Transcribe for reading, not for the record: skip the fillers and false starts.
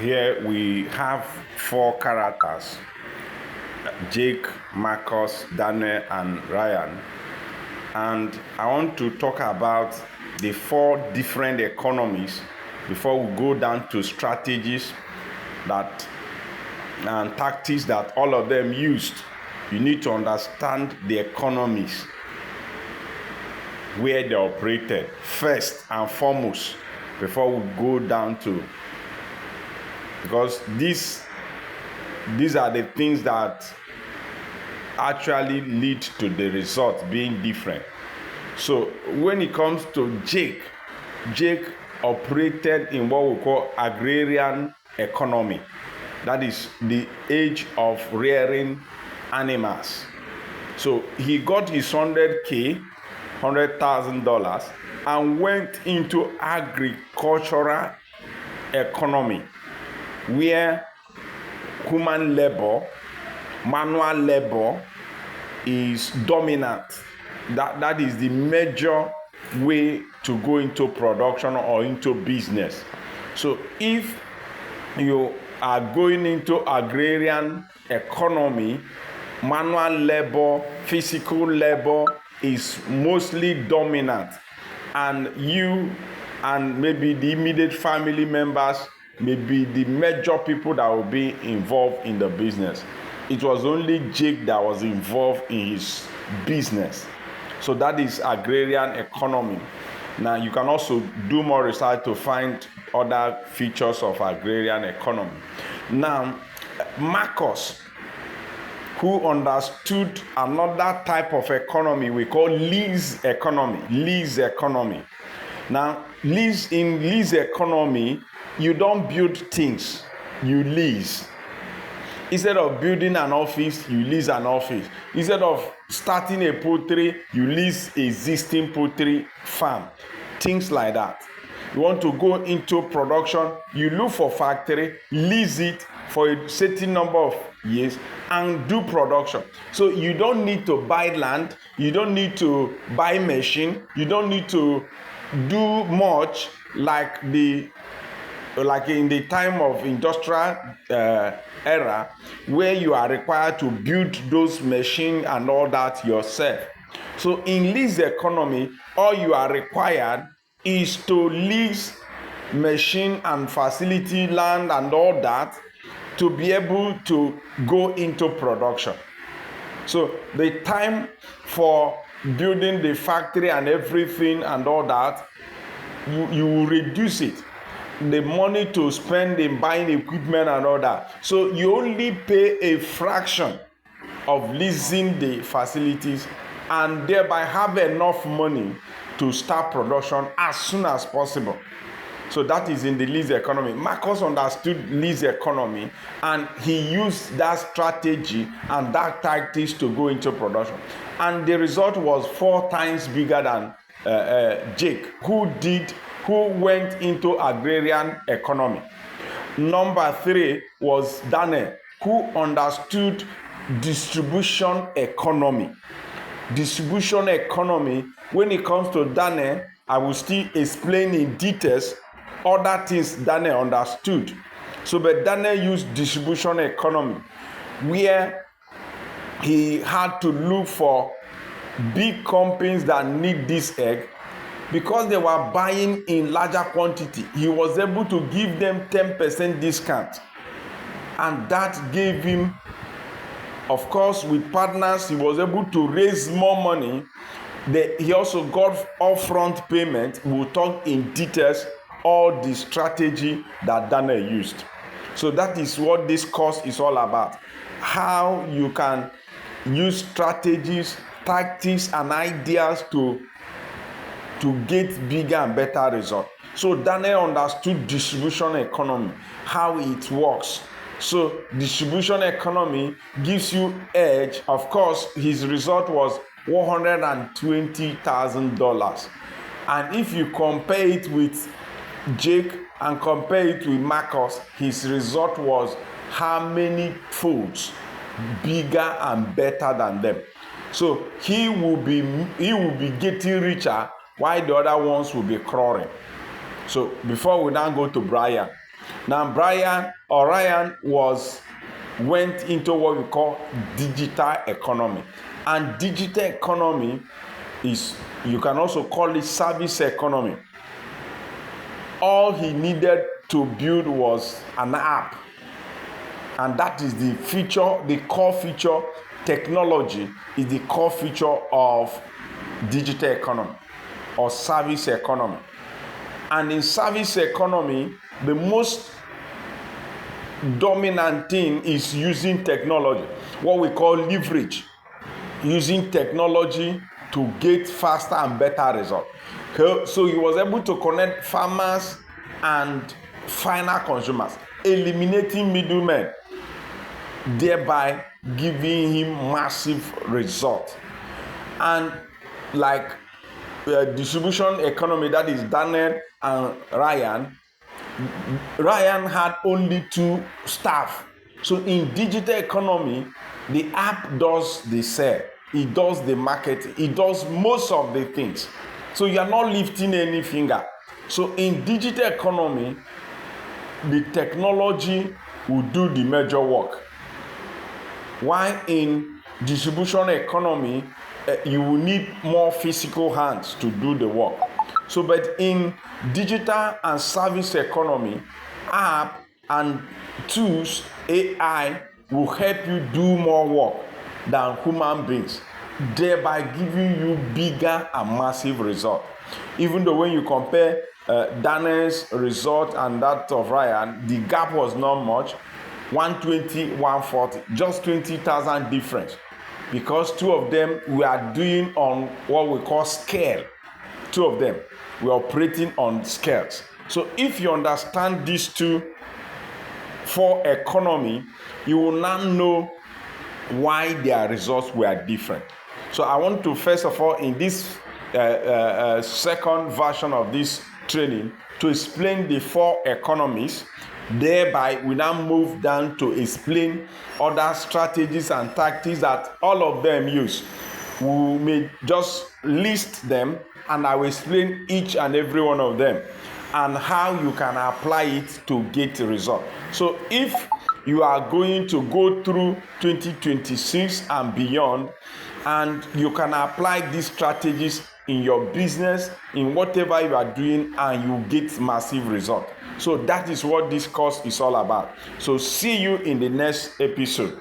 Here we have four characters: Jake, Marcus, Daniel, and Ryan. And I want to talk about the four different economies before we go down to strategies that and tactics that all of them used. You need to understand the economies where they operated first and foremost before we go down to, because these are the things that actually lead to the result being different. So when it comes to Jake operated in what we call agrarian economy. That is the age of rearing animals. So he got his $100,000, and went into agricultural economy, where human labor, manual labor, is dominant. That is the major way to go into production or into business. So if you are going into agrarian economy, manual labor, physical labor is mostly dominant, and you and maybe the immediate family members may be the major people that will be involved in the business. It was only Jake that was involved in his business. So that is agrarian economy. Now you can also do more research to find other features of agrarian economy. Now, Marcus, who understood another type of economy we call lease economy. Lease economy. Now, in lease economy, you don't build things, you lease. Instead of building an office, you lease an office. Instead of starting a poultry, you lease existing poultry farm. Things like that. You want to go into production, you look for factory, lease it for a certain number of years, and do production. So you don't need to buy land, you don't need to buy machine, you don't need to do much like in the time of industrial era, where you are required to build those machines and all that yourself. So in lease economy, all you are required is to lease machine and facility, land and all that, to be able to go into production. So the time for building the factory and everything and all that, you will reduce it. The money to spend in buying equipment and all that. So you only pay a fraction of leasing the facilities, and thereby have enough money to start production as soon as possible. So that is in the lease economy. Marcus understood lease economy, and he used that strategy and that tactics to go into production. And the result was 4 times bigger than Jake, who went into agrarian economy. Number 3 was Daniel, who understood distribution economy. Distribution economy, when it comes to Daniel, I will still explain in details other things Daniel understood. So, but Daniel used distribution economy, where he had to look for big companies that need this egg. Because they were buying in larger quantity, he was able to give them 10% discount. And that gave him, of course, with partners, he was able to raise more money. He also got upfront payment. We'll talk in details all the strategy that Daniel used. So that is what this course is all about. How you can use strategies, tactics, and ideas to get bigger and better results. So Daniel understood distribution economy, how it works. So distribution economy gives you edge. Of course, his result was $120,000. And if you compare it with Jake and compare it with Marcus, his result was how many folds bigger and better than them. So he will be getting richer, while the other ones will be crawling. So before we now go to Brian, Now, Ryan went into what we call digital economy. And digital economy is, you can also call it service economy. All he needed to build was an app. And that is the feature, the core feature. Technology is the core feature of digital economy or service economy. And in service economy, the most dominant thing is using technology, what we call leverage, using technology to get faster and better results. So he was able to connect farmers and final consumers, eliminating middlemen, thereby giving him massive results. And like distribution economy, that is Daniel and Ryan had only 2 staff. So in digital economy, the app does the sale, it does the marketing, it does most of the things. So you are not lifting any finger. So in digital economy, the technology will do the major work. While in distribution economy, you will need more physical hands to do the work. So, but in digital and service economy, app and tools, AI will help you do more work than human beings, thereby giving you bigger and massive results. Even though when you compare Daniel's result and that of Ryan, the gap was not much, 120, 140, just 20,000 difference. Because 2 of them we are doing on what we call scale. 2 of them we're operating on scales. So if you understand these 2 for economy, you will now know why their results were different. So I want to first of all, in this second version of this training, to explain the 4 economies. Thereby, we now move down to explain other strategies and tactics that all of them use. We may just list them, and I will explain each and every one of them and how you can apply it to get a result. So if you are going to go through 2026 and beyond, and you can apply these strategies in your business, in whatever you are doing, and you get massive result. So that is what this course is all about. So see you in the next episode.